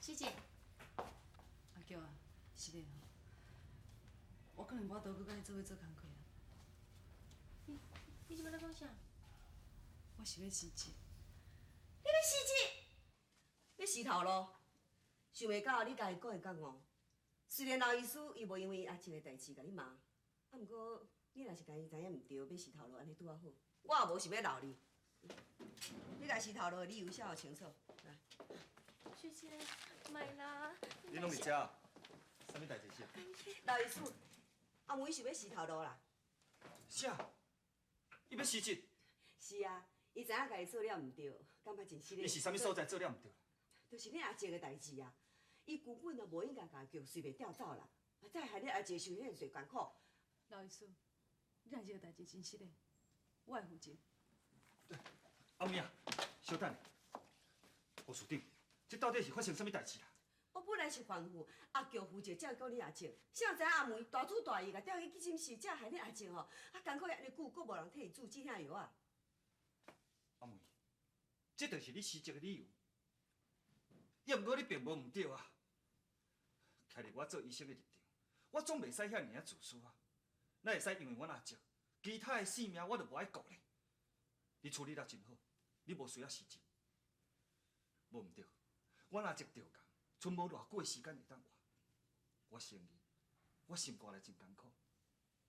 师姐，阿娇啊，是的，我可能无倒去甲你做伙做工课啊。你即摆咧讲啥？我是要辞职。你要辞职？你死头路，想袂到你家己讲会讲哦。虽然老医师伊无因为阿静的代志甲你骂，啊，毋过你若是家己知影毋对，要死头路，安尼拄啊好。我也无想要闹你，你家死头路的理由写互清楚。来，师姐，莫啦。你拢伫遮啊？啥物代志是？老医师，阿梅是要死头路啦。啥？伊要辞职？是啊，伊知影家己做了毋对，感觉真失礼。伊是啥物所在做了毋对？就是你阿姐的代志啊，伊根本就无应该甲剧随便调走啦，再害你阿姐受遐侪艰苦。老医师，你若这个代志真失礼，我会负责。阿妹啊，小等下，胡处长，这到底是发生啥物代志啦？我本来是反腐，阿强负责照顾你阿姐，谁知影阿梅大主大意，甲调去急诊室，才害你阿姐吼，艰苦遐尼久，阁无人替伊注止疼药啊。阿妹，这就是你辞职的理由。也毋过你并无毋对啊。徛伫我做医生的立场，我总袂使遐尔啊自私啊。哪会使因为阮阿姐，其他的性命我就无爱顾咧？你处理得真好，你无需要辞职。无毋对，阮阿姐着工，剩无偌久的时间会当活。我承认，我心肝内真艰苦。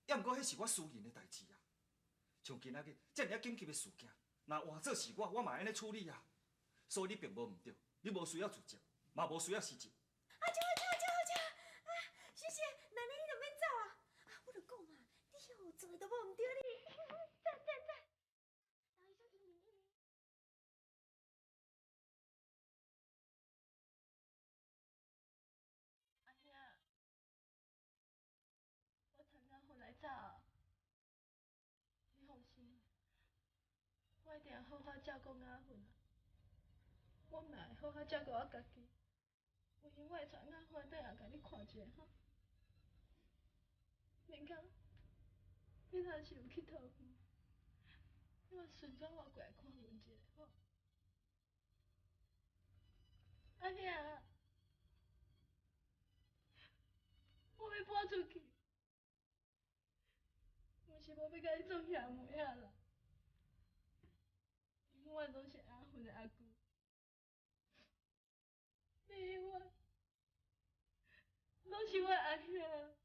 也毋过迄是我私人的代志啊。像今仔日遮尔啊紧急的事件，若换做是我嘛安尼处理啊。所以你并无毋对，你无需要自责，嘛无需要辞职。好师姐，奶奶你就免走啊！我就讲嘛，你哦做的都无毋对哩。赞。老医生英明。阿兄，我参加回来早，你放心，我一定会好好照顾阿芬。我嘛会好好照顾我家己。有闲我会带阿芬倒来甲你看者哈。明天，你若是有去桃园，你嘛顺便我过来看阮一下吼。阿兄，我要搬出去，毋是无要甲你做兄妹啊啦，永远拢是阿芬的阿姑，你永远拢是我阿兄。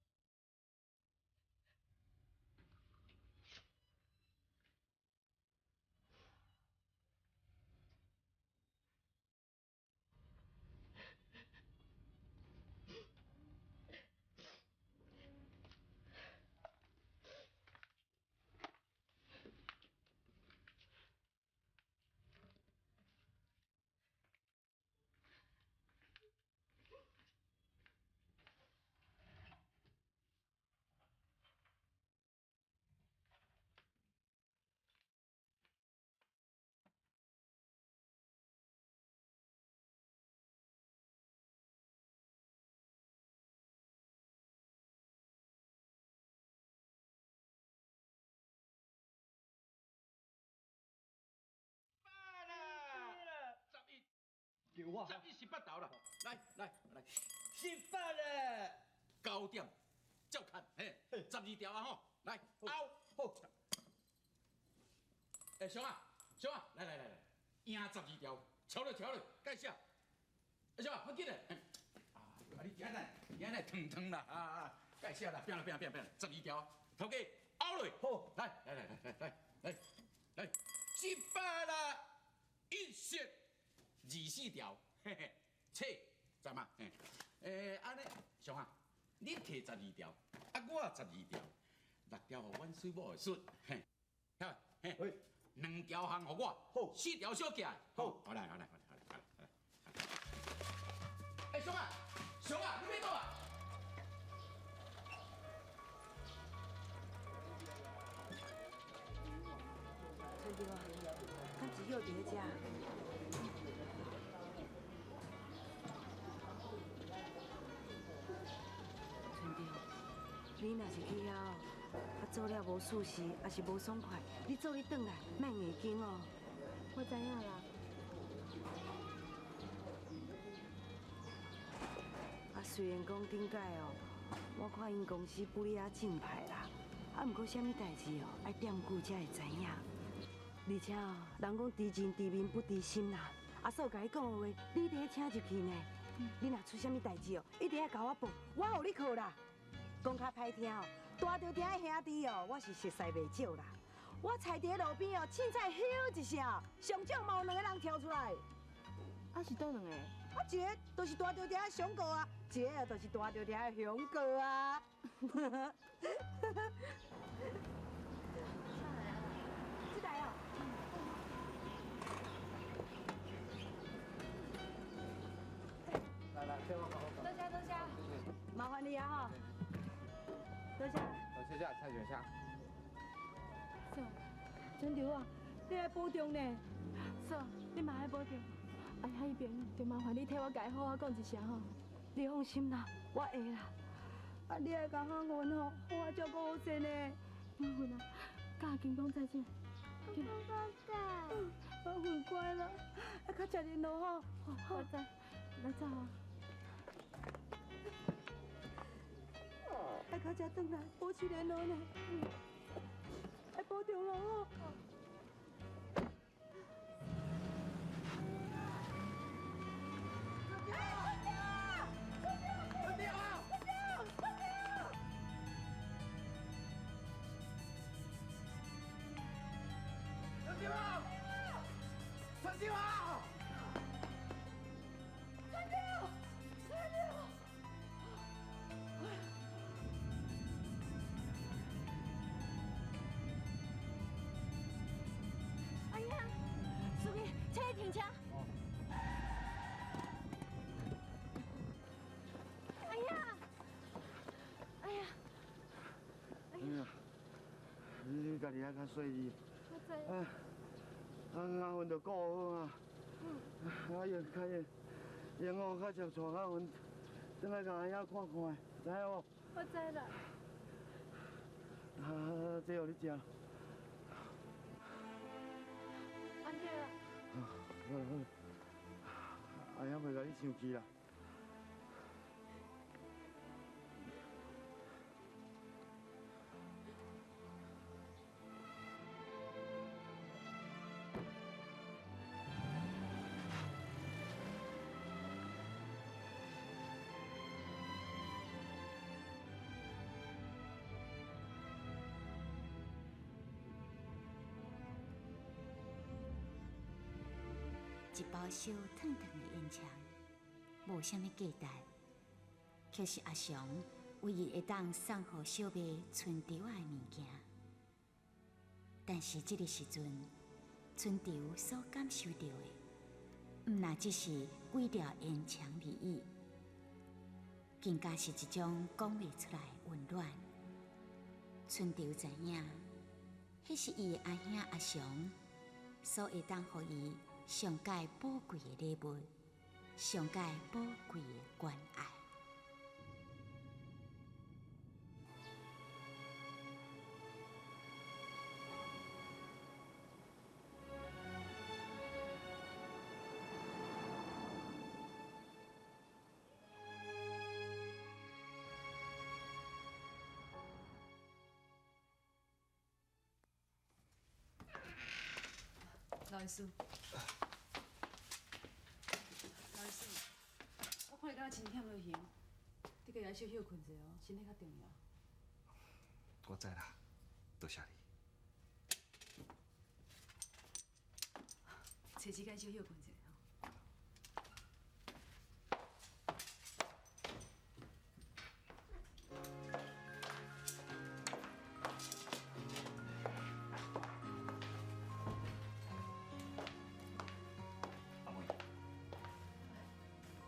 叫我11、18头啦，来，18了，9点照看，嘿，12条啊吼，来，后，好，熊啊，来，赢12条，瞧了，盖下。哎小啊，快紧嘞！啊，你今仔烫烫啦啊！盖下啦，变，12条，头家拗落。好，来，100啦，124条，嘿嘿，切，知嘛？安尼，上啊，你摕12条，啊我12条，6条互阮水某的孙，嘿，晓未？嘿，2条行互我，好，4条小起来，好，好来。哎，上啊，你要倒啊？春调啊，敢只有伫咧遮？春调，你若是去遐啊做了无舒适，还是无爽快，你做你转来，莫硬惊哦。我知影啦。啊，虽然讲顶摆哦，我看因公司不哩啊正派啦，啊，毋过啥物代志哦，爱掂久才会知影。而且哦，人讲知情知面不知心啦，阿嫂甲你讲的话，你一定要听入去呢。你若出啥物代志哦，一定要甲我报，我互你靠啦。讲较歹听哦，大条条的兄弟哦，我是熟悉袂少啦。我踩伫路边哦，凊彩咻一声，上少嘛有2个人跳出来。啊是倒2个？啊，一个就是大条条的熊哥啊，一个就是大条条的熊哥啊。这台哦。来，这我好好搞。多谢，麻烦你啊哈。多谢。谢，蔡先生。嫂，春条啊，你爱保重呢。嫂，你嘛爱保重。哎呀，迄边就麻烦你替我家好好讲一声吼。你放心啦，我会啦。啊，你爱甲我问吼，好好照顾好势呢。麻烦啊，家健康在身。我很乖啦，啊，较食点咯吼。我知，来走啊。爱较食转来，保持联络呢。爱保重咯吼。春调啊！哎呀，司机，请你停车。哎呀，你家己爱较细致。我知。阿芬就顾好啊。用哦较常带阿芬，转来甲阿爷看看，知影无？我知啦。这互你食。安姐啊。好，阿爷袂甲你生气啦。一包烧烫烫的烟肠，无啥物价值，却是阿祥唯一会当送予小妹春潮的物件。但是这个时阵，春潮所感受到的，毋那只是几条烟肠而已，更加是一种讲袂出来的温暖。春潮知影，迄是伊的阿兄阿祥所会当予伊上界宝贵的礼物，上界宝贵的关爱。老师，看你敢若真忝落去，你家己小休困者哦，身体较重要。我知啦，多谢你。找时间小休困者哦。阿妹，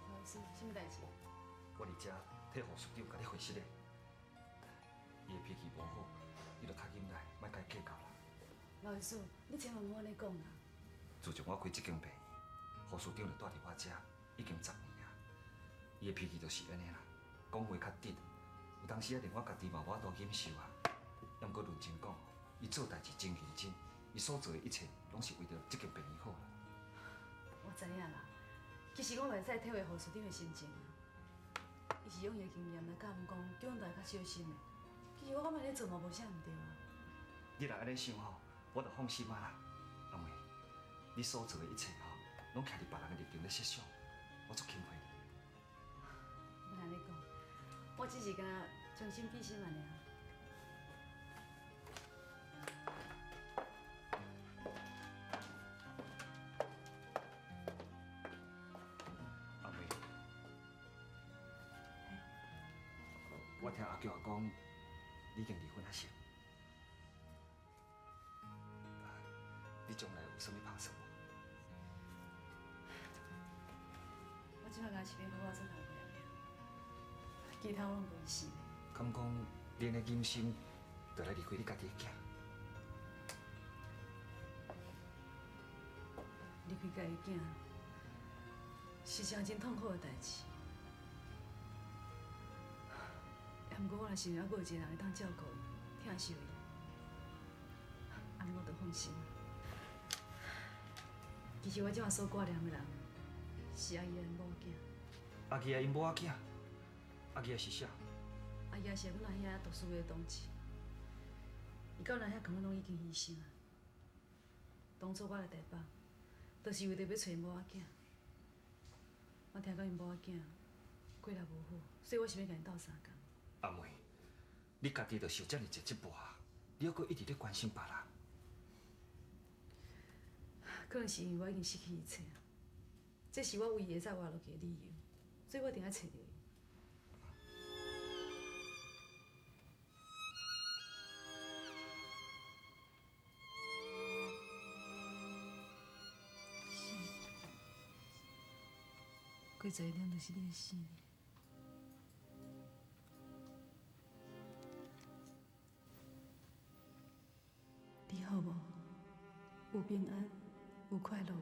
老师，什么代志？我伫遮替护士长甲你回信咧。伊的脾气无好，你着较忍耐，莫甲伊计较啦。老师，你千万莫安尼讲啦。自从我开这间病院，护士长就住伫我遮已经10年啊。伊的脾气就是安尼啦，讲话较直，有当时啊连我家己嘛无法度忍受啊。要毋过认真讲，伊做代志真认真，伊所做的一切拢是为着这间病院好啦。我知影啦，其实我袂使体会护士长的心情啊。伊是用伊的经验来教我们讲，叫阮大家较小心的。其实我感觉你做嘛无啥毋对啊。你若安尼想吼，我着放心啊啦。阿妹，你所做的一切吼，拢徛伫别人的立场咧设想，我足钦佩你。莫安尼讲，我只是敢将心比心安尼啊。阿妹，我听阿娇讲，你已经离婚啊，是？你将来有啥物打算无？我即摆家是要好好做头家尔，其他我拢无事。敢讲恁的忍心，就来离开你家己的囝？离开家己囝，是件真痛苦的代志。毋过我若想要还有一个人会当照顾伊、疼惜伊，安尼我就放心。其实我即马所挂念的人，是阿姨的某囝。阿基啊，因某仔囝，阿基啊是啥？阿姨也是阮阿兄读书的同志，伊甲阮阿兄可能拢已经牺牲啊。当初我来台北，就是为着要找某仔囝。我听讲因某仔囝过来无好，所以我想要甲因斗相共。阿妹，你家己就受遮尔一击败，你还阁一直咧关心别人。可能是因为我已经失去一切啊，这是我唯一会再活落去的理由，所以我一定要找到伊。过12点就是你的生日。你好无？有平安，有快乐无？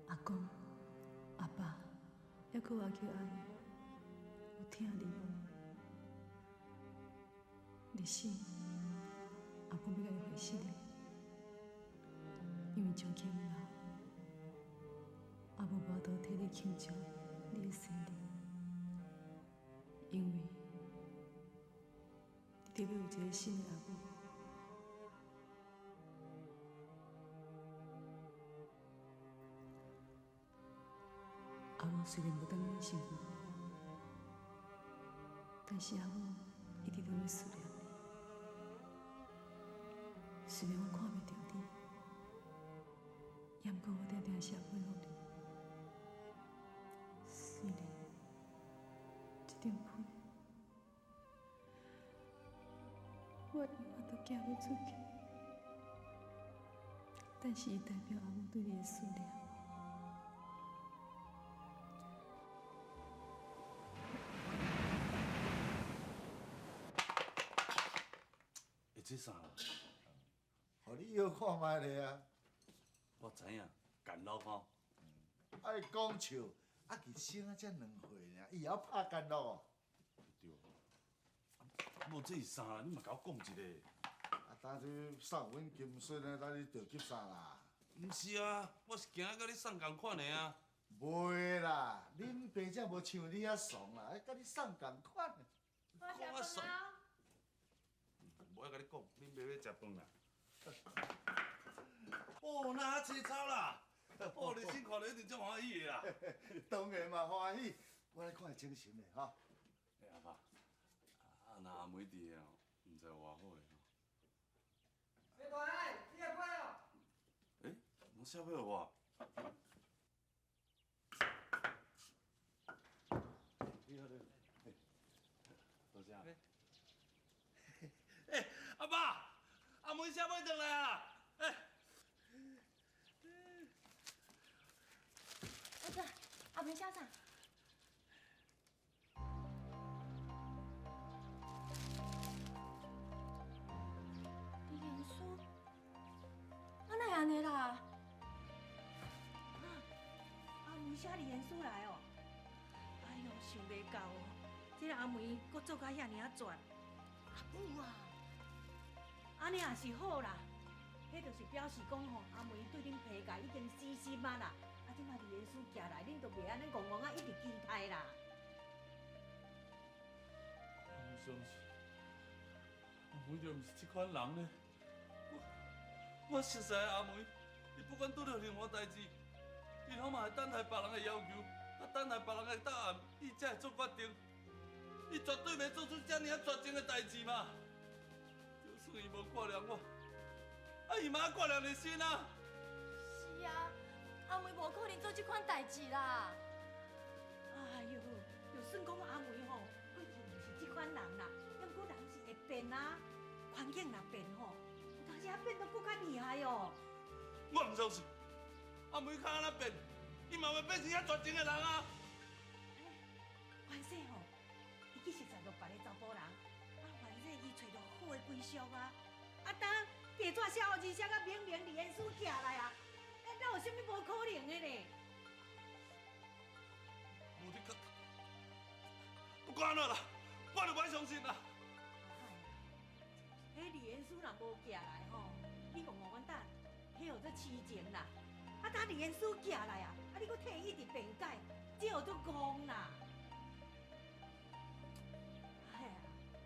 阿公、阿爸，还阁有阿舅阿姨，有疼你无？日死，阿公要甲你回信的，因为从今以后，阿无法度替你庆祝你的生日，因为你得要有一个新的阿母。阿母虽然无当你身边，但是阿母一直都在思念你。虽然我看袂到你，也毋过我定定是会配合你。虽然这张被我连我都寄不出去，但是伊代表阿母对你的思念。这啥？互你摇看卖咧啊！我知影，干老吼。爱讲笑，啊，其生啊才2岁尔，伊也晓拍干乐哦。对。无这是啥？你嘛甲我讲一个。啊，当初送阮金孙的，咱你着急啥啦？毋是啊，我是惊甲你送共款的啊。袂啦，恁爸才无像你遐怂啦，爱甲你送共款的。讲我怂。我甲你讲，恁爸要食饭啦。哦，那青草啦，哦，你先看了一定足欢喜的啦。当然嘛欢喜，我来看会精神的哈。阿爸，若阿妹伫个哦，毋知偌好个。小大海，你也快哦。侬写要我？你好，你好。多谢。阿爸，阿妹写要转来啊！儿子，阿梅家长。严叔，哪会安尼啦？阿梅写李严叔来哦，哎呦，想袂到哦，这个阿梅搁做甲遐尔绝。阿母啊，安尼也是好啦，迄就是表示讲吼，阿梅对恁皮家已经死心啊啦。啊，即马李严叔寄来，恁就袂安尼戆戆啊，一直期待啦。我相信，阿妹就毋是这款人咧。我熟悉的阿梅，伊不管拄着任何代志，伊拢嘛会等待别人的要求，啊等待别人的答案，伊才会做决定。伊绝对袂做出遮尔绝情的代志嘛。就算伊无挂念我，啊伊嘛挂念你心啊。是啊，阿梅无可能做这款代志啦。哎呦，就算讲阿梅吼，过去毋是这款人啦，但过人是会变啊，环境若变吼，有当时啊变得更较厉害哦。我唔相信，阿梅较安那变，伊嘛会变成遐绝情的人啊。反正吼，伊去熟着别个查甫人，啊，反正伊找着好的归宿啊，啊，当地纸写好字写甲明明李严叔寄来啊，哪有啥物无可能的呢？无你可，不管了啦，我就袂相信啦。迄李严叔若无寄来吼，你戆戆等，迄号做痴情啦。啊，等李严叔寄来啊，啊，你搁替伊一直辩解，这号做戆啦。哎呀，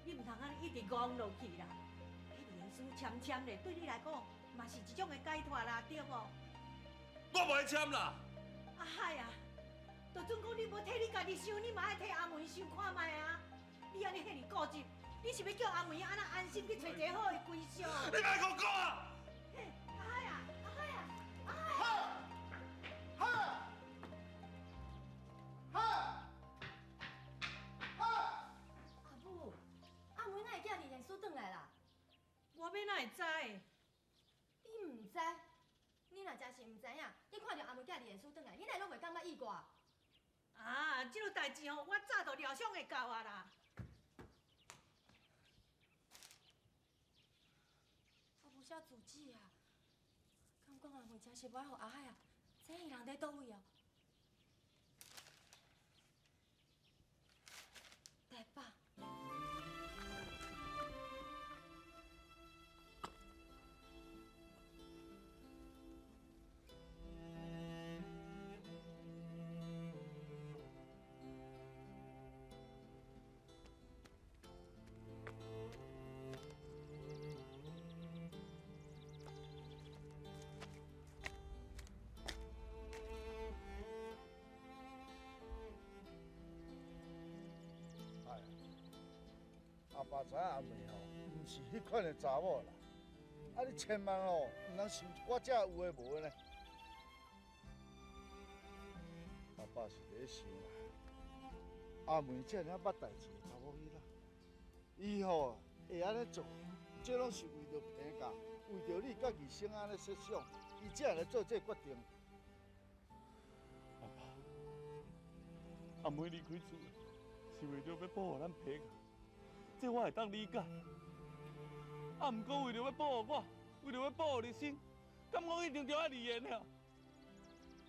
你唔通安尼一直戆落去啦。迄李严叔签签咧，对你来讲嘛是一种的解脱啦，对无？我袂签啦。啊嗨呀，就准讲你无替你家己想，你嘛爱替阿梅想看卖啊！你安尼遐尔固执，你是要叫阿梅安那安心去找一个好的归宿？你莫讲讲啊！嘿，阿海啊，阿海啊，阿海！哈！哈！哈！阿母，阿梅哪会叫李严叔转来啦？我要哪会知？你唔知？你若真是唔知影，你看到阿梅叫李严叔转来，你哪拢袂感觉意外？啊，这个代志吼，我早就料想会到啊啦。我无写字纸啊，敢讲阿梅真是无爱互阿海啊？这伊人伫倒位哦？台北。阿爸知影阿妹吼，毋是迄款的查某啦。啊，你千万吼，毋通想我遮有诶无诶呢。阿爸是咧想啊，阿妹遮尔捌代志的查某囡仔，伊吼会安尼做，这拢是为着平价，为着你家己先安尼设想，伊才会来做这决定。阿爸，阿妹离开厝，是为着要保护咱皮家。这我会当理解，啊，毋过为着要保护我，为着要保护你心，敢讲一定着爱离言了？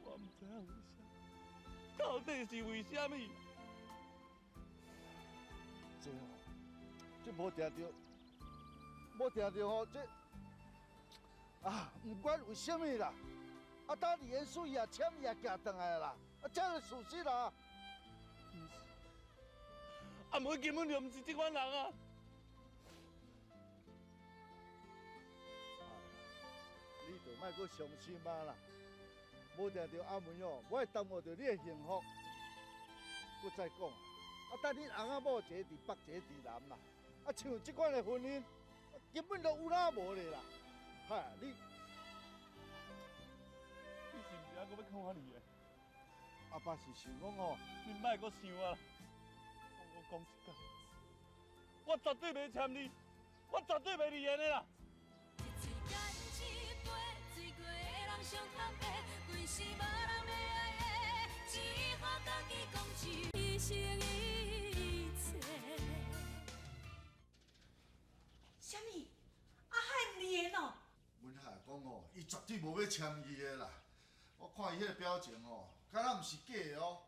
我毋知影为啥，到底是为虾米？这吼，这无定着，无定着吼，这啊，毋管为虾米啦，啊，等李元书伊也签伊也行转来啦，啊，这是事实啦。阿妹根本就毋是这款人啊！你就莫搁伤心啊啦！无定着阿梅哦，我会耽误着你的幸福。搁再讲等恁翁仔某一个伫北，一个伫南啦，像即款的婚姻，根本都有哪无咧啦！嗨，你是毋是还阁要看我你的？阿爸是想讲哦，你莫阁想啊！我讲一句，我绝对袂签你，我绝对袂离婚的啦！什么？阿海唔离婚哦？阮海讲哦，伊绝对无要签伊的啦。我看伊迄个表情哦，敢若毋是假的哦。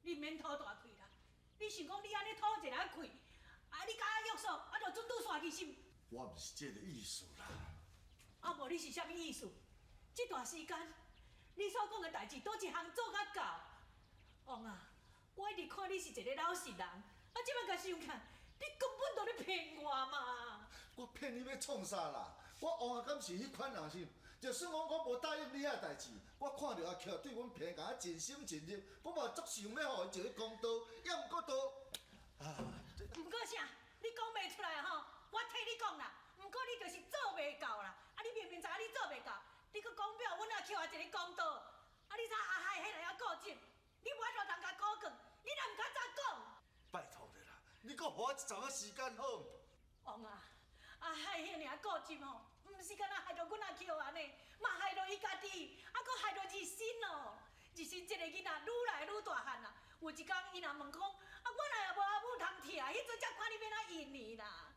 你免吐大气啦！你想讲你安尼吐一个气，你甲我约束，就准拄煞去是？我毋是这个意思啦。无你是啥物意思？这段时间你所讲的代志，倒一项做甲到？王啊，我一直看你是一个老实人，即摆甲想看，你根本都咧骗我嘛！我骗你要创啥啦？我王啊，敢是迄款人是？就算我无答应你遐代志，我看到阿乔对阮平甲尽心尽力，我嘛足想要互伊一个公道，也毋过都毋过啥？你讲袂出来吼，我替你讲啦。毋过你就是做袂到啦，你明明知影你做袂到，你搁讲表阮阿乔一个公道，你知阿海迄个遐固执，你无就通甲苦讲，你若毋较早讲。拜托你啦，你搁互我一阵仔时间好？王啊，阿海迄尔固执吼，毋是干那害着阮阿乔安尼，嘛害着伊家己，搁害着日新哦。日新这个囡仔愈来愈大汉啦，有一天伊若问讲，我若也无阿母通疼，迄阵才看你要哪应你啦。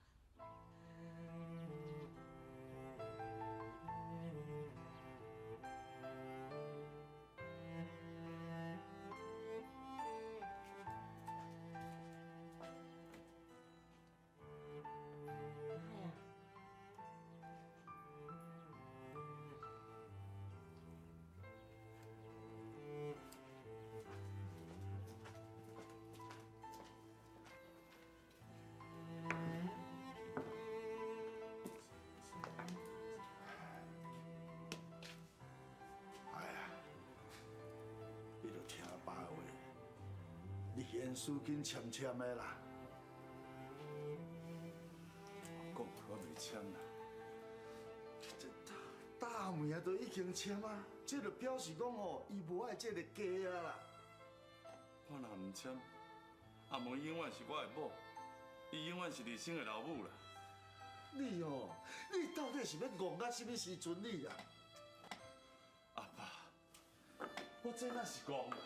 连书紧签的啦。讲我袂签啦。这大妹啊，都已经签啊，这就表示讲哦，伊无爱这个家啊啦。我若唔签，阿梅永远是我的某，伊永远是立生的老母啦。你哦，你到底是要戆到什么时阵你啊？阿爸，我这哪是戆啦？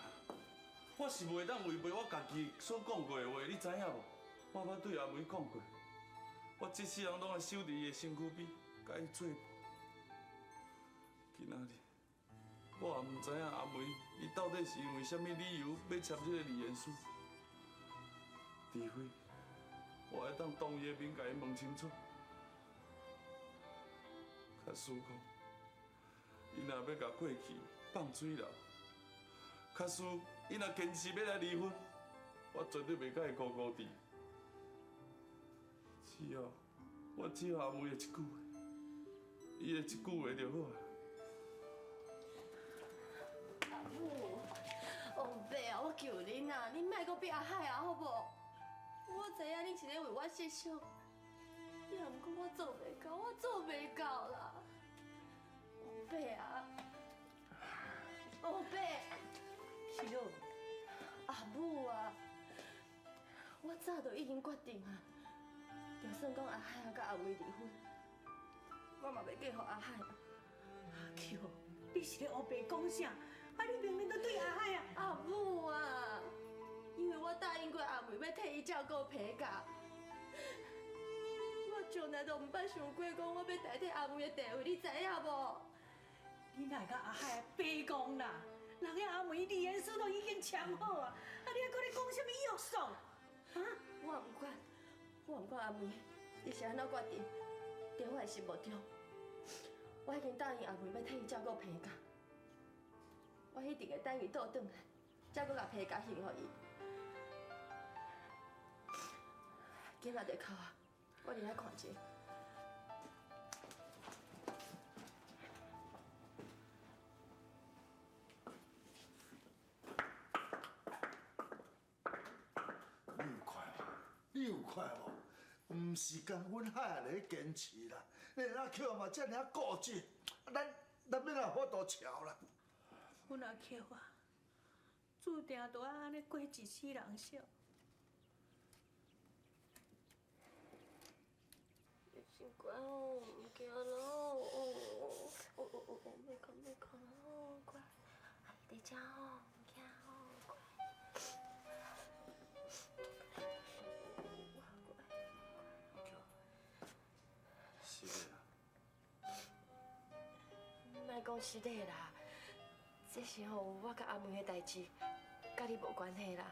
我是袂当违背我家己所讲过的话，你知影无？我捌对阿梅讲过，我这世人拢会守伫伊的身躯边，甲伊做伴。今仔日，我也唔知影阿梅伊到底是因为什么理由要签这个离婚书，除非我会当当伊的面甲伊问清楚。假使讲，伊若要甲过去放水流，假使伊若坚持要来离婚，我绝对袂甲伊孤孤伫。只要阿梅的一句话，伊的一句话就好啊。阿母，王伯啊，我求恁啊，恁莫阁逼阿海啊，好无？我知影恁是咧为我设想，也毋过我做袂到，我做袂到啦。王伯啊，王伯，是咯。阿母啊，我早就已经决定啊，就算讲阿海啊甲阿梅离婚，我嘛袂嫁予阿海啊。阿乔，你是咧黑白讲啥？你明明都对阿海啊！阿母啊，因为我答应过阿梅要替伊照顾皮甲，我从来都毋捌想过讲我要代替阿梅的地位，你知影无？你哪会甲阿海白讲啦？人家阿梅离婚书都已经签好啊，你还搁咧讲什么约束？啊？我毋管阿梅，伊是安怎决定，对我的心无中。我已经答应阿梅要替伊照顾皮甲，我一定会等伊倒转来，才搁甲皮甲还予伊。今仔日口啊，我入来看一下。毋是讲阮海咧坚持啦，你阿巧嘛遮尔固执，咱免啊法度瞧啦。阮阿巧啊，注定都要安尼过一世人少。真乖哦，唔惊咯，袂哭哦，乖，阿姨在遮哦，唔惊哦，乖。是的啦，莫讲是的啦，这是吼我甲阿妹的代志，甲你无关系啦。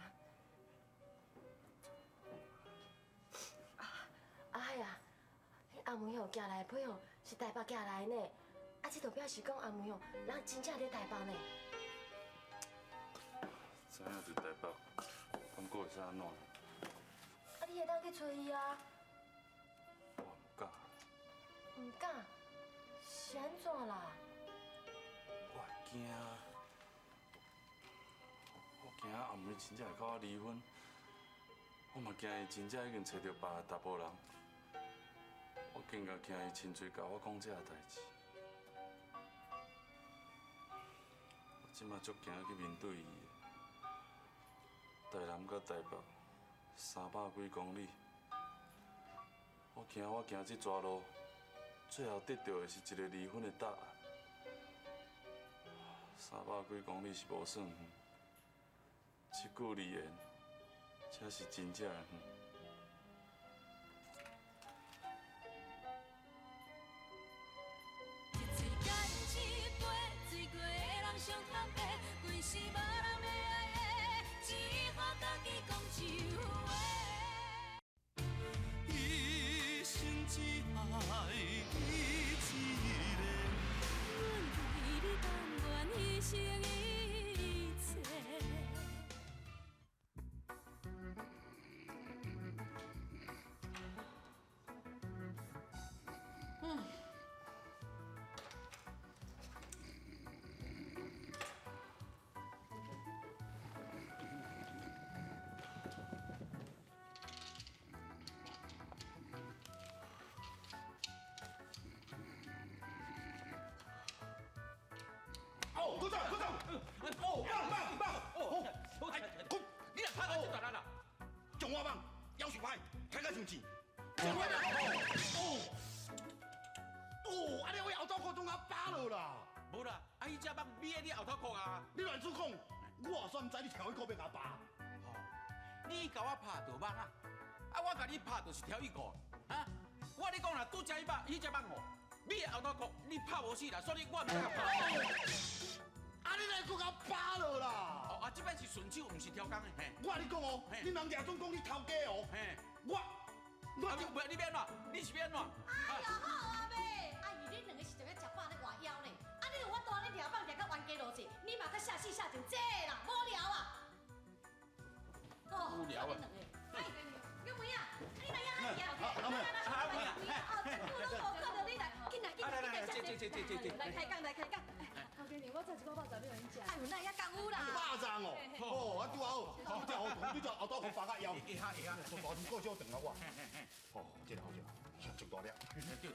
哎呀，阿妹吼寄来的批吼是台北寄来的呢，啊，这就表示讲阿妹吼人真正伫台北呢。知影伫台北，感觉会使安怎？啊，你会当去找伊啊？我唔敢，唔敢，是安怎啦？我会惊，我惊阿妹真正会甲我离婚，我嘛惊伊真正已经找到别个查甫人，我更加惊伊亲嘴甲我讲这个代志。我即马足惊去面对伊的，台南到台北300几公里，我行这条路，最后得到的是一个离婚的答案。300几公里是无算远，一句离言，才是真正的远。鼓掌！哦，棒！哦，你若拍到这大力啦，中华棒，要求拍，开个上钱。安尼我后头裤总啊扒落啦。无啦，啊，伊只棒美你后头裤啊。你乱子讲，我算唔知你挑一裤要甲扒。你甲我拍就棒啊，我甲你拍就是挑一裤啊。我你讲啦，拄只迄只棒哦，美后头裤你拍无死啦，所以我唔敢拍。啊！你来搁甲扒落啦！哦，啊，这摆是顺手，唔是挑工的。嘿，我跟你讲哦，你人家总讲你头家哦。嘿，我就不，你要安怎？你是要安怎？哎呀，好啊妹，阿姨，你两个是就要食饱咧活枵呢？啊，你有法度安尼抓棒抓到冤家路子，你嘛较下死下情这啦，无聊啊！无聊啊！哎，玉梅啊，你来呀，阿姨啊，阿妹，哦，这久拢无看到你来，进来，来开讲，来开讲。头家娘，我才一个肉粽，你互因食。哎呦，那也讲有啦。肉粽哦，哦，啊拄好，好，这好，你这后头裤扒甲腰，会下，大阵过少长啊我。哦，这个好食，上大粒。对，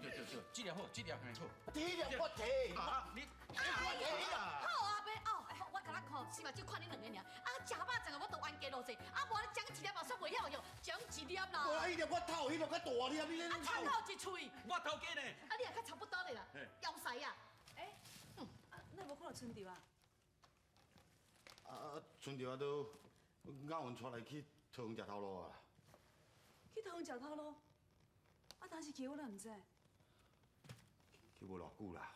这粒好，这粒好。这粒我摕。啊，你好啊妹，哦，我甲咱看，是嘛就看你两个尔。啊，食肉粽啊，我都冤家路子，啊，无你讲一粒嘛算袂晓用，讲一粒啦。我迄粒我头，迄粒较大粒，你咧。啊，参考一喙。我头家呢？啊，你也较差不多的啦，腰细啊。那无看到春潮啊？啊，春潮啊都咬阮带来去桃园食头路啊。去桃园食头路？啊，当时去我哪唔知？去无偌久啦。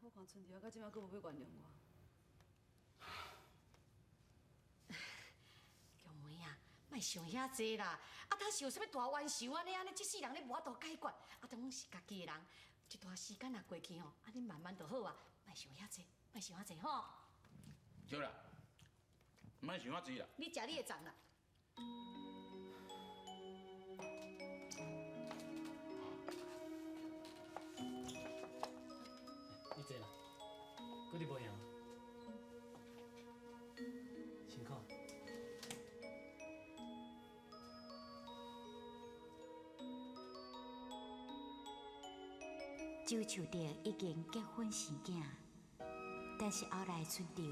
我看春潮到即摆佫无要原谅我。玉梅啊，莫想遐济啦！啊，他是有啥物大冤仇安尼，这世人你无法度解决，啊，当是家己的人。一段时间啊过去吼，啊，你慢慢就好啊，莫想遐济，莫想遐济吼。对啦，莫想遐济啦。你食你的粽啦。你坐啦，几日无闲？辛苦。就像着已经结婚生囝，但是后来春潮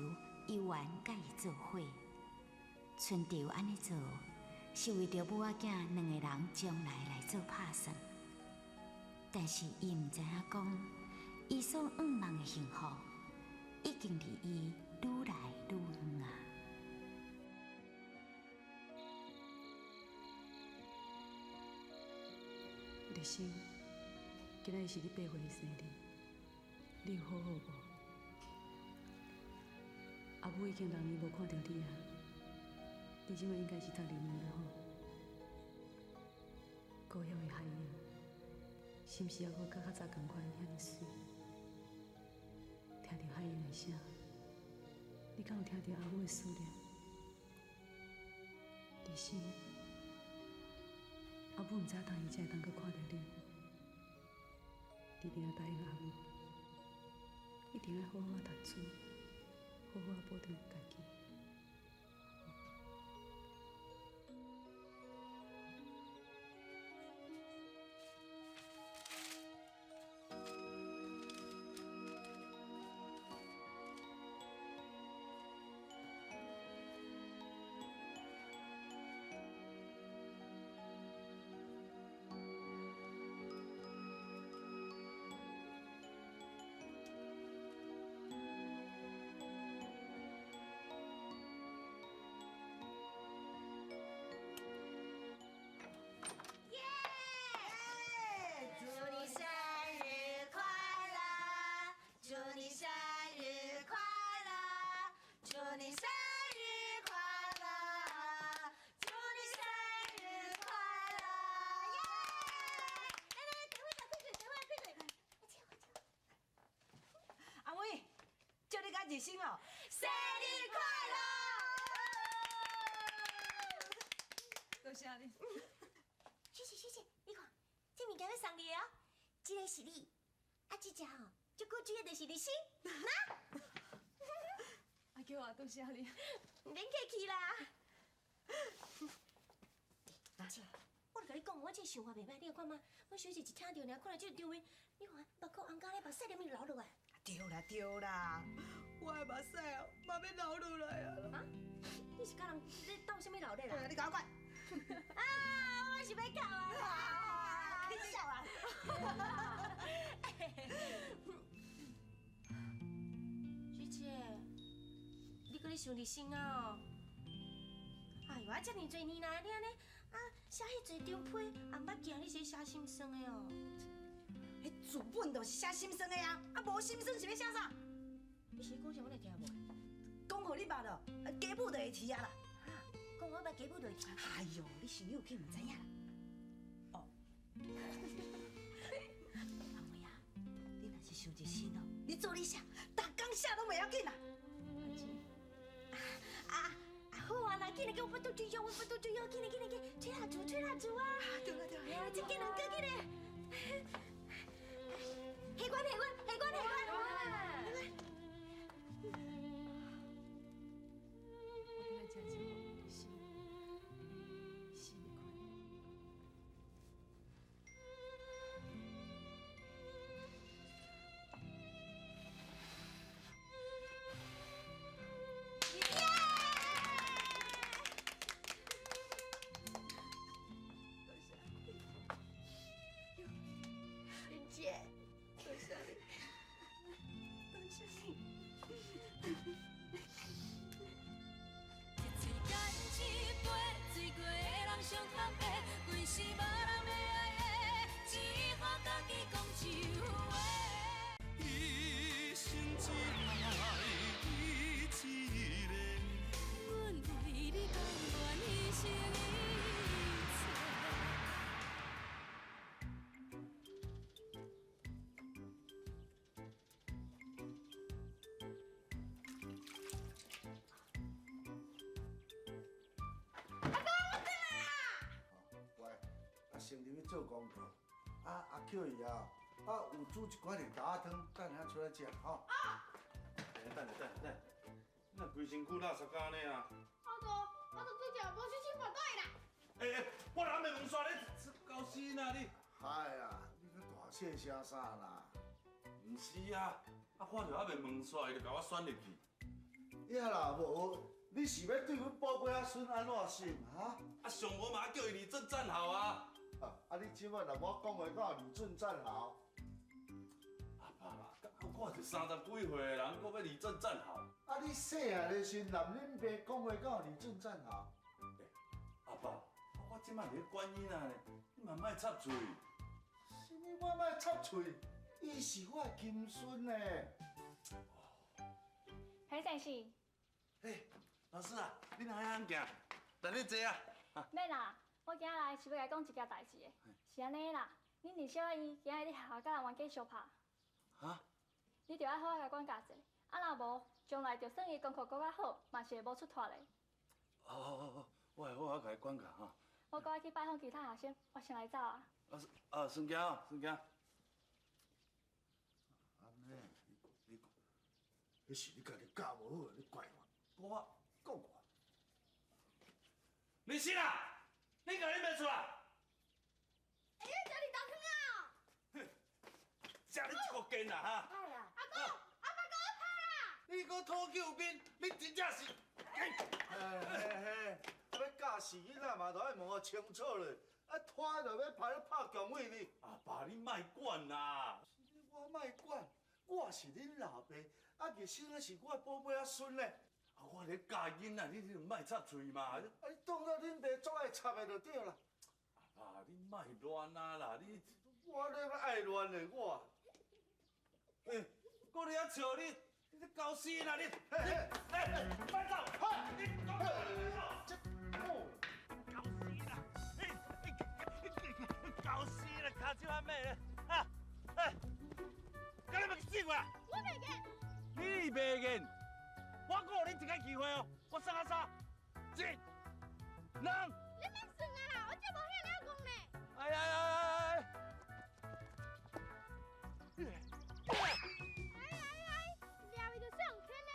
依然甲伊做伙。春潮安尼做，是为着母仔囝两个人将来来做打算。但是伊毋知影讲，伊所盼望的幸福，已经离伊愈来愈远啊！立生，今仔日是你8岁的生日，你有好好无？阿母已经6年无看到你啊，你即摆应该是读2年了吼。高晓的海英，是毋是还阁较早同款遐尼水？听到海英的声，你敢有听到阿母的思念？立生，阿母毋知当伊才会当阁看到你，你一定要答应阿母，一定要好好啊读书，好好啊保重家己。日新哦，生日快乐！多谢你。学姐，你看，这物件要送你哦，这个是你，啊，这只吼，足够主要就是日新，喏。阿舅啊，多谢你。免客气啦。姐，我甲你讲，我这想法袂歹，你有看吗？我学姐一听到尔，看到这个场面，你看目眶红甲咧，目屎连咪流落来。对啦，我的目屎哦，嘛要流落来啊！啊？你是甲人咧斗什么流咧啦？你赶快！啊，我是要哭啊！你笑啊！学姐，你搁咧想日新啊？哎呦，啊，遮尔侪年来，你安尼啊写迄侪张批，也毋捌惊你是写心酸的哦。迄自本就是写心酸的啊，啊无心酸是要写啥？你是讲啥？我来听无？讲互你捌咯，家母就会听啊啦。讲我捌家母就会听。哎呦，你想有去毋知影啦？哦。阿妹啊，你若是想日新哦，你做你写，逐工写拢袂要紧啦。好啊，来，紧来，给我不都追腰，我不都追腰，紧来，吹蜡烛，吹蜡烛啊！对了，一个两个，紧来。黑关。我今仔真少日新，生日快乐！先入去做功课，阿 Q 伊啊，有煮一罐的大汤，等下出来食吼。等，那规身躯垃圾干安尼啊？我都对着无小心滑倒啦。我哪袂问煞你，搞死呐你！哎呀，你个大声啥啦？唔是啊，我就还袂问煞，伊就甲我选入去。也若无，你是要对阮宝贝仔孙安怎想啊？上我嘛叫伊立正站好啊！你即摆若我讲话到立正站好，我就30几岁的人，我要立正站好。你细汉的时男恁爸讲话到立正站好。阿爸，我即摆伫管囡仔呢，你嘛莫插嘴。什么我莫插嘴？伊是我的金孙呢。裴先生。嘿，老师啊，你哪样行？等你坐啊。免啦，我今仔来是要来讲一件代志的，是安尼啦。恁二小姨今日伫学校甲人冤家相拍。啊？你着爱好好甲管教者，若无，将来就算伊功课搁较好，嘛是会无出头嘞。我会好好甲伊管教哈。我赶快去拜访其他学生，我先来走啊。孙惊哦，孙惊。安尼，迄是你家己教无好，你怪我，我讲我。李欣啊，你家己袂出来？哎呀，家里当坑啊！这你一个奸啦哈！哎呀，阿公，阿爸给我拍啦！你个土救兵，你真正是……嘿，要教死囡仔嘛，就要问清楚咧。拖就要拍强位哩。阿爸，你莫管啦！我莫管，我是恁老爸，日生的是我宝贝仔孙咧。我咧教囡仔，你就莫插嘴嘛！你当作恁爸最爱插的就对啦。阿爸，你莫乱啊啦！你我咧爱乱的我。我咧遐笑你，你搞死啦你！快走！你搞死啦！搞死啦！卡住阿妹咧！今日要死我啦！我袂见。你袂见？我讲你一个机会哦，我算啊算，一、两。你免算啊啦，我这无遐了讲呢。哎！抓伊就上天呢，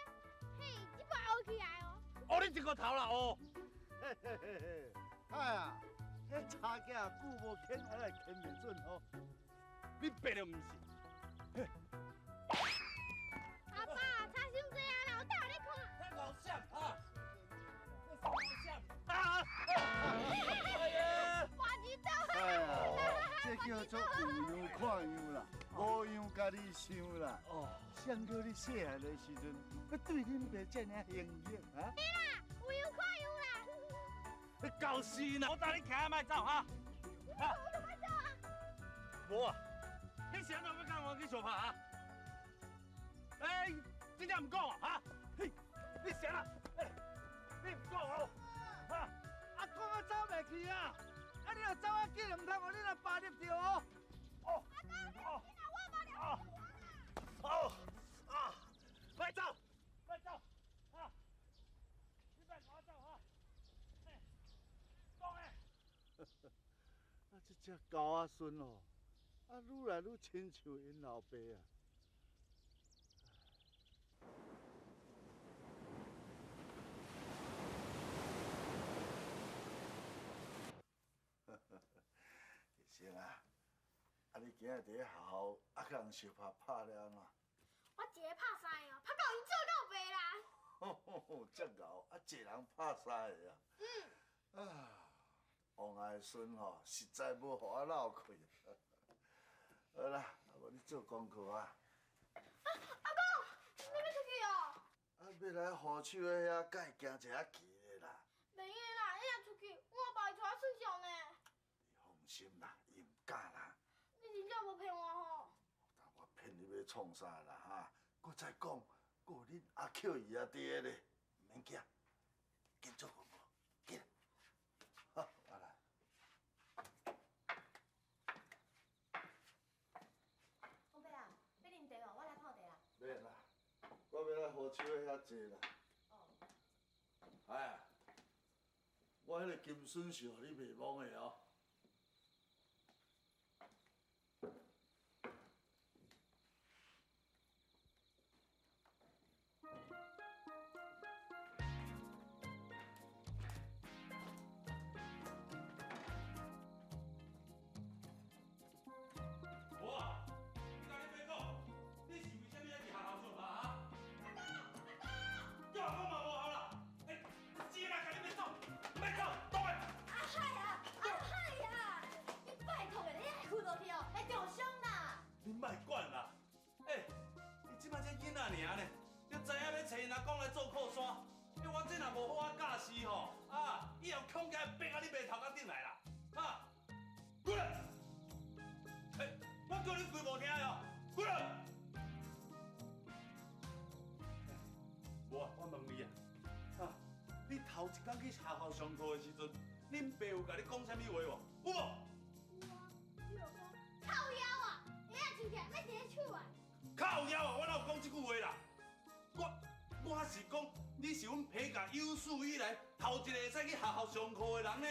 嘿，你把学起来哦。学你一个头啦哦！哎呀，迄差囝久无牵，来牵袂准哦。你白了唔是？阿爸，差伤济啊啦，我带你看。太搞笑啊！我知道。哎呀，这叫做有样看样啦，无样家己想啦。想到你细汉的时阵，要对恁爸这样英勇啊！对啦，有样看样啦。你搞死啦！我带你徛莫走哈！我怎么走啊？无啊，你啥都要跟我去相拍啊？真正唔讲啊？哈？嘿，你啥啦？你唔讲哦？哈？阿公我走袂去啊！你若走啊，紧唔通互你若扒入着哦。阿公，你若我把了。快走！快走！啊！你别跟我走啊！讲诶！这只狗仔孙哦，愈来愈亲像因老爸啊。行啊，你今日伫咧学校，甲人相拍拍了安怎？我一个拍三个哦，拍到因做到袂啦。这牛一人拍三个啊！王爱孙吼，实在无互我闹气。好啦，无你做功课啊。阿公，你要出去哦？要来河手的遐，该行一下棋的啦。袂用啦，你若出去，我爸会带我睡觉呢。放心啦，伊唔敢啦。你真正无骗我吼？我骗你要创啥啦哈？搁再讲，搁有恁阿 Q 伊阿爹咧，唔免惊，紧做功课，紧。好，我来。宝贝啊，要啉茶无？我来泡茶啦。免啦，我要来河手的遐坐啦。哎，我迄个金笋是互你袂忘的哦。我啊，你甲你爸讲，你阿公来做靠山，我这若无好驾驶吼，以后恐惊逼啊你爸头壳顶来啦，滚来！我叫你规无听哦，滚来！我问你你头一天去学校上课的时阵，恁爸有甲你讲啥物话无？有无？有啊，你有讲靠腰啊，下仔亲戚要直接手啊。靠腰我哪有讲这句话啦？我是讲你是阮皮甲有史以来头一个会使去学校上课的人呢。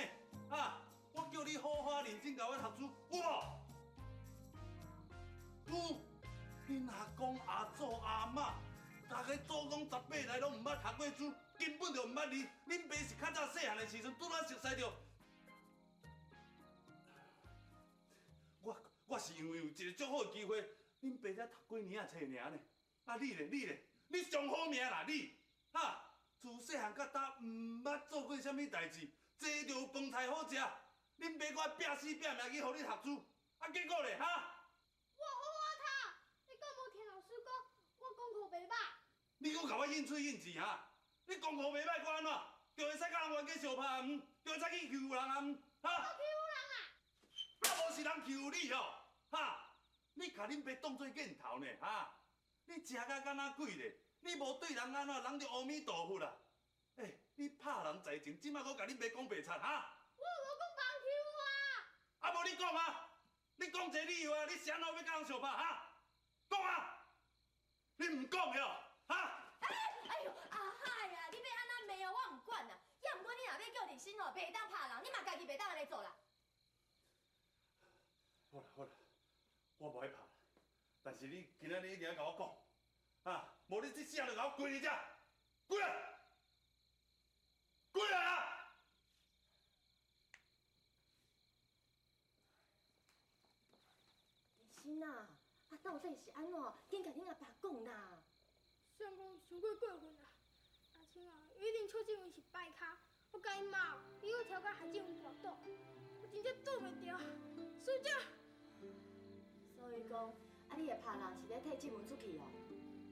我叫你好好认真甲我读书，有无？有。恁阿公阿祖阿嬷，大家祖公十八代拢毋捌读过书，根本就毋捌字。恁爸是较早细汉的时阵拄仔熟悉着。我是因为有一个足好的机会，恁爸才读几年啊册尔呢。你上好命啦你！自细汉到大毋捌做过啥物代志，坐着有饭菜好食，恁爸我拼死拼命去互你读书，结果咧我好啊他，你敢无听老师讲我功课袂歹？你搁甲我应嘴应字你功课袂歹，我安怎？就会使甲人冤家相拍就会使去欺负人我欺负人啊？无是人欺负你哦，你甲恁爸当做瘾头呢你食甲敢若鬼咧？你无对人安怎，人就阿弥陀佛啦。你拍人在前，即摆搁甲恁爸讲白贼我无讲别人欺负我。无你讲你讲一个理由你是安怎要甲人相拍讲你唔讲的哦哎呦，阿海啊，你要安怎骂我唔管啦。要唔过你若要叫提升哦，袂当拍人，你嘛家己袂当安尼做啦。好啦，我无爱拍，但是你今仔日一定要甲我讲无你这世人就甲我跪去遮，跪来！跪来啊！提升啊，到底是安怎？紧甲恁阿爸讲啦。虽然讲伤过过分啦，阿青一定邱静文是败咖，我甲伊骂，伊又调甲海静文大赌，我真正躲袂掉，所以这。所以讲，你会拍人是咧替静文出气哦？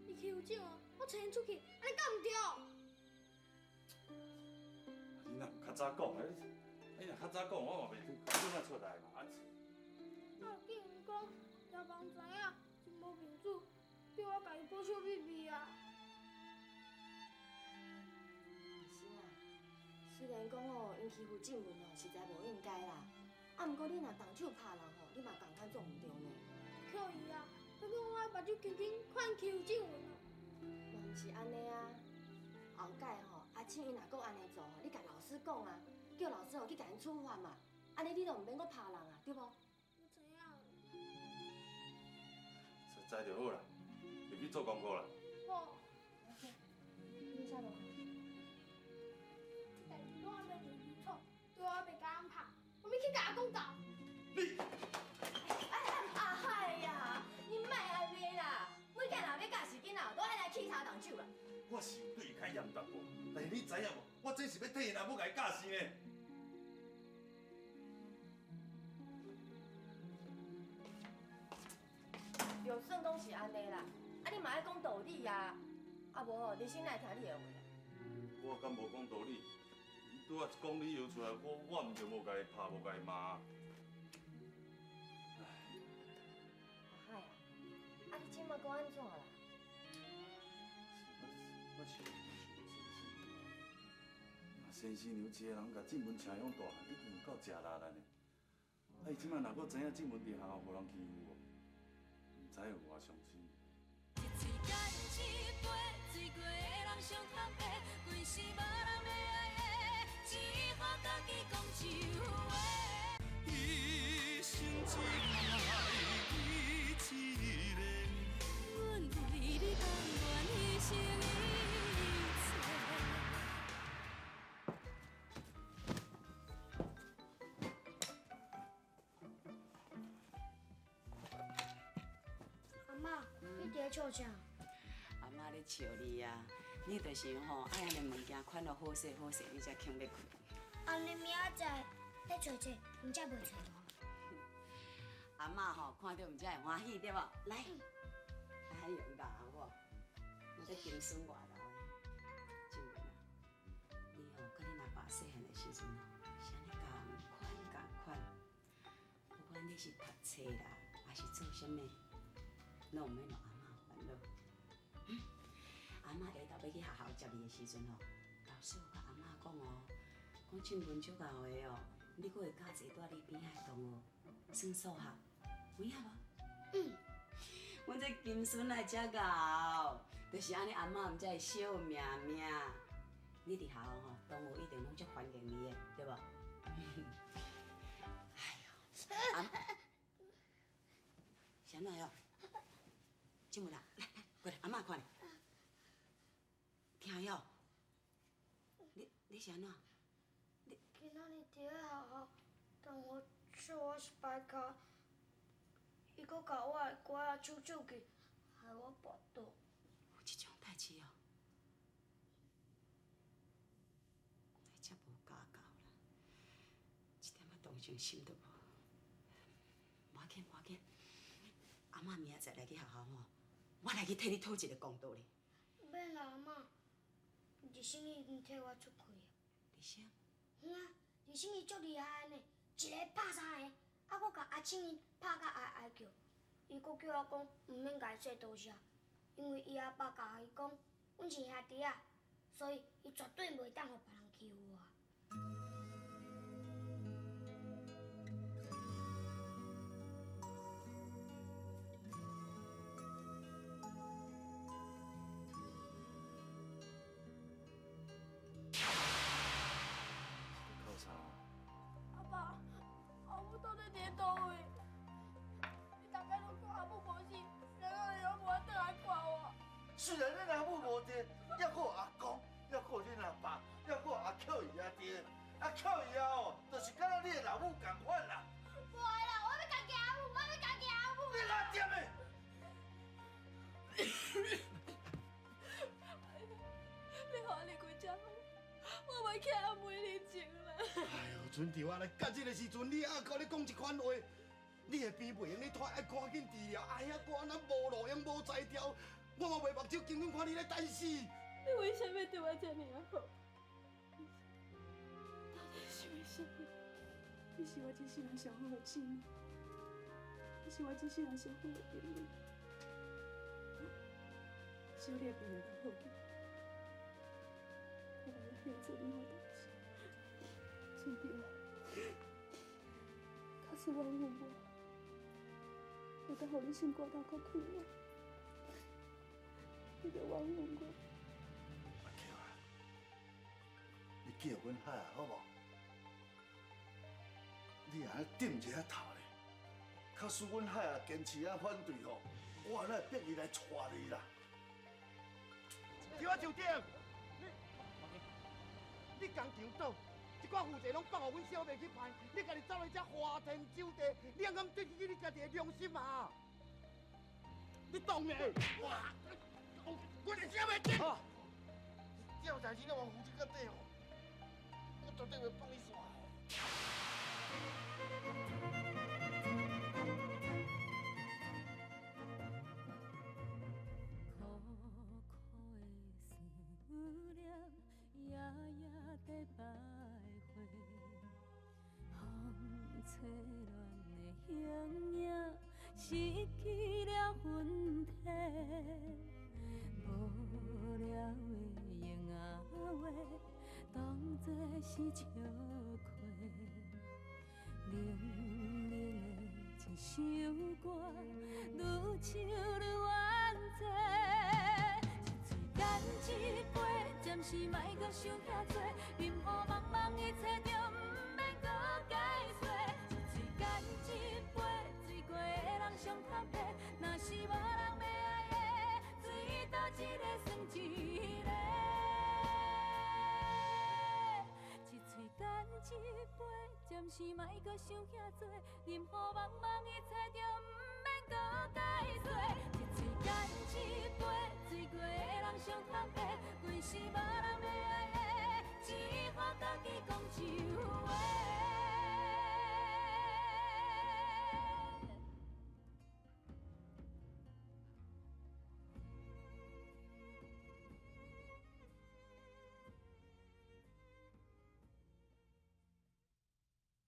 你欺负静文，我找因出去，安尼敢唔对？你若较早讲你若较早讲，我嘛袂怎啊出来嘛。静文讲，要帮知影真无面子，叫我家己保守秘密啊。是啊，虽然讲因欺负静文实在无应该啦，毋过你若动手拍人你嘛共款做唔对呢。可以啊，不过我目睭轻轻看欺负静文啊。嘛毋是安尼啊，后届阿青伊若搁安尼做你甲老师讲叫老师去甲因处罚嘛，安尼你就毋免搁拍人对无？我知影。知就好啦，入去做功课啦。好。你啥落去？代志拢还袂认清楚，对我袂甲人拍，我要去甲阿公告。你。阿海呀，你莫安尼啦，每个人要教是囡仔，都爱来起茶动手啦。我是有对伊较严重过，但是你知影无？我这是要替因阿母甲伊教死呢。就算讲是安尼啦，你嘛爱讲道理啊，无你先来听你的话啦。我敢无讲道理？拄仔一讲理由出来，我毋就无甲伊拍，无甲伊骂。阿海啊，你即马搁安怎啦？我想先生娘一个人甲静文请养大汉，已经有够食力了呢。伊即摆若搁知影静文伫学校无人欺负我，毋知有偌伤心。阿妈，你伫咧笑啥？阿妈咧笑你啊！你就是爱安尼物件款到好势好势，你才肯要开。安尼明仔载要找者，毋则袂找到。阿妈看到毋才会欢喜对无？来，还用吧好无？我这金孙外头的。细汉的时阵哦，是安尼共款。不管你是读册啦，还是做啥物，拢毋免让阿嬷烦恼。阿嬷下昼要去学校接你的时阵哦，老师有甲阿嬷讲哦，讲这文足厚的哦，你阁会教济蹛你边仔的同学算数学，有影无？阮这金孙来遮厚，就是安尼阿嬷毋才会笑命命。你伫校吼，同学一定拢足欢迎你的，对无？哎呦，阿，是安怎哟？静木啦，来，过来，阿嬷看咧。听哟，你是安怎？今仔日伫咧学校，同学说我是白卡，伊阁甲我的歌仔抢去，害我跋倒。有即种代志哦？你遮无家教啦，一点仔同情心都无。无要紧，阿嬷明仔载来去学校吼，我来去替你讨一个公道咧。免啦，阿嬷，日升已经替我出气啊。日升？啊，日升伊足厉害呢，一个拍三个，啊，搁甲阿庆因拍甲哀哀叫。伊搁叫我讲毋免甲伊说多谢，因为伊阿爸甲伊讲，阮是兄弟仔，所以伊绝对袂当互别人欺负我。靠啥？阿爸，阿母到底伫倒位？你大概拢讲阿母无死，然后你又无倒来看我。虽然恁阿母无伫，还阁有阿公，还阁有恁阿爸，还阁有阿巧伊阿爹，啊巧伊啊哦，就是敢若你的老母共款啦。无的啦，我要家己阿母，我要家己阿母。你哪点的？你互我离开遮好，我袂欠阿妹你情啦。哎呦，春条啊，来到这个时阵，你还甲你讲一款话，你的病袂用你拖，爱赶紧治疗。哎呀，我安那无路用无才调，我嘛袂目睭经常看你咧等死。你为什么对我这么好？到底是为什么？你是我这世人上好的姊妹，你是我这世人上好的朋友。小你的病会较好去，我来要做你好代志。春条啊，假使我有我，会当互你心肝头较快乐。你着原谅我。阿巧啊，你叫阮海啊，好无？你安尼顶一下头咧，假使阮海啊坚持啊反对吼，我安尼逼伊来娶你啦。叫我上顶，你工厂倒，一寡负债拢放互阮小妹去办，你家己走来遮花天酒地，你敢对得起你家己的良心啊？你懂没？我的小妹子，这代志你往负责到底哦，我绝对会帮你耍。失去了魂体，无聊的用仔话，当作是笑话。冷冷的一首歌，愈唱愈怨嗟。一嘴干一杯，暂时莫搁想遐多，任雨茫茫一切就毋免搁解说。一嘴干一杯。上坦白，若是无人要爱的，水倒一个算一个。一嘴干一杯，暂时莫搁想遐多，任雨茫茫一切就毋免搁解说。一嘴干一杯，醉过的人上坦白，规世无。